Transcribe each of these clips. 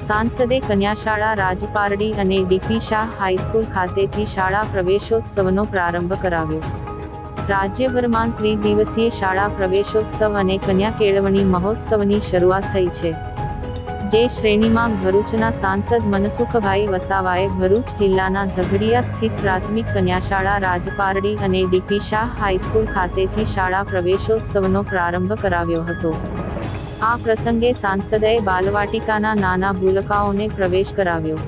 सांसदे कन्याशाळा राजपारडी અને DP Shah high school ખાતેથી શાળા પ્રવેશોત્સવનો પ્રારંભ કરાવ્યો। રાજ્યભરમાં ત્રિદિવસીય શાળા પ્રવેશોત્સવ અને કન્યા કેળવણી મહોત્સવની શરૂઆત થઈ છે, જે શ્રેણીમાં ભરૂચના સાંસદ મનસુખભાઈ વસાવાએ ભરૂચ જિલ્લાના ઝઘડિયા સ્થિત પ્રાથમિક કન્યાશાળા રાજપારડી અને ડીપી શાહ હાઈસ્કૂલ ખાતેથી શાળા પ્રવેશોત્સવનો પ્રારંભ કરાવ્યો હતો। આ પ્રસંગે સાંસદે બાલવાટિકાના નાના બાળકોને પ્રવેશ કરાવ્યો।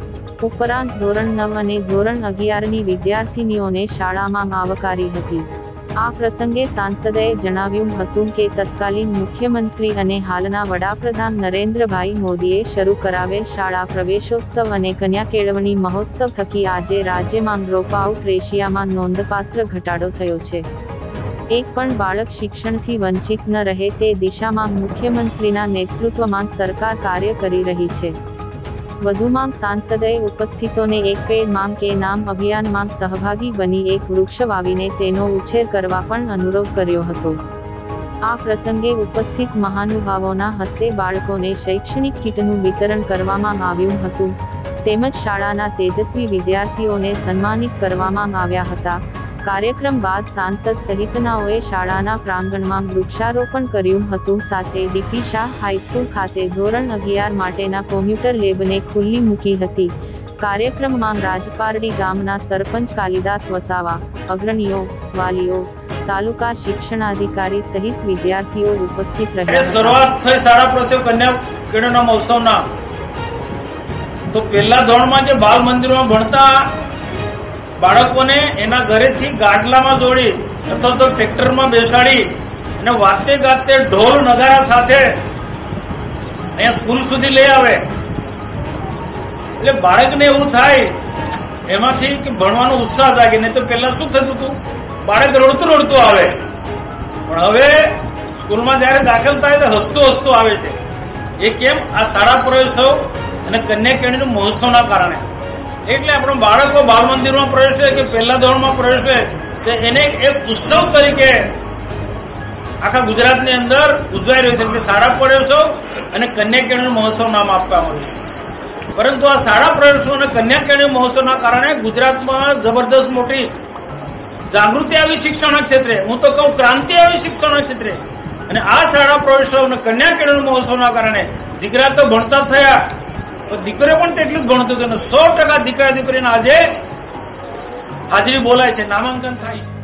ઉપરાંત ધોરણ 9 અને ધોરણ 11ની વિદ્યાર્થીનીઓને શાળામાં આવકારી હતી। આ પ્રસંગે સાંસદે જણાવ્યું હતું કે તત્કાલીન મુખ્યમંત્રી અને હાલના વડાપ્રધાન નરેન્દ્રભાઈ મોદીએ શરૂ કરાવેલ શાળા પ્રવેશોત્સવ અને કન્યા કેળવણી મહોત્સવ થકી આજે રાજ્યમાં ડ્રોપઆઉટ રેશિયામાં નોંધપાત્ર ઘટાડો થયો છે। એક પણ બાળક શિક્ષણથી વંચિત ન રહે તે દિશામાં મુખ્યમંત્રીના નેતૃત્વમાં સરકાર કાર્ય કરી રહી છે। વધુમાં સાંસદે ઉપસ્થિતોને એક પેડ માંગ કે નામ અભિયાનમાં સહભાગી બની એક વૃક્ષ વાવીને તેનો ઉછેર કરવા પણ અનુરોધ કર્યો હતો। આ પ્રસંગે ઉપસ્થિત મહાનુભાવોના હસ્તે બાળકોને શૈક્ષણિક કીટનું વિતરણ કરવામાં આવ્યું હતું, તેમજ શાળાના તેજસ્વી વિદ્યાર્થીઓને સન્માનિત કરવામાં આવ્યા હતા। કાર્યક્રમ બાદ સાંસદ સહિતનાઓએ શાળાના પ્રાંગણમાં વૃક્ષારોપણ કર્યું હતું, સાથે ડીપી શાહ હાઈસ્કૂલ ખાતે ધોરણ 11 માટેના કોમ્પ્યુટર લેબને ખુલ્લી મૂકી હતી। કાર્યક્રમમાં રાજપારડી ગામના સરપંચ કાલિદાસ વસાવા, અગ્રણીઓ, વાલીઓ, તાલુકા શિક્ષણાધિકારી સહિત વિદ્યાર્થીઓ ઉપસ્થિત રહ્યા। શરૂઆત થઈ શાળા પ્રત્યે કન્યા કેળવણીના મહોત્સવના તો પહેલા ધોરણમાં જે બાલ મંદિરમાં ભણતા બાળકોને એના ઘરેથી ગાડલામાં જોડી અથવા તો ટ્રેક્ટરમાં બેસાડી અને વાતે ગાતે ઢોલ નગારા સાથે અહીંયા સ્કૂલ સુધી લઈ આવે, એટલે બાળકને એવું થાય એમાંથી કે ભણવાનો ઉત્સાહ જાગે। નહીં તો પહેલા શું થતું હતું, બાળક રડતું રડતું આવે, પણ હવે સ્કૂલમાં જયારે દાખલ થાય તો હસતું આવે છે। એ કેમ? આ શાળા પ્રવેશોત્સવ અને કન્યા કેળવણી મહોત્સવના કારણે। એટલે આપણો બાળકો બાળ મંદિરમાં પ્રવેશે કે પહેલા ધોરણમાં પ્રવેશે તો એને એક ઉત્સવ તરીકે આખા ગુજરાતની અંદર ઉજવાઈ રહ્યું છે કે શાળા પ્રવેશોત્સવ અને કન્યા કેળવણી મહોત્સવ નામ આપવામાં આવ્યું છે। પરંતુ આ શાળા પ્રવેશોત્સવ અને કન્યા કેળવણી મહોત્સવના કારણે ગુજરાતમાં જબરદસ્ત મોટી જાગૃતિ આવી શિક્ષણ ક્ષેત્રે, હું તો કહું ક્રાંતિ આવી શિક્ષણ ક્ષેત્રે। અને આ શાળા પ્રવેશોત્સવ અને કન્યા કેળવણી મહોત્સવના કારણે દીકરા તો ભણતા થયા, દીકરીઓ પણ તેટલું જ ભણતું હતું। 100% દીકરા દીકરીના આજે હાજરી બોલાય છે, નામાંકન થાય છે।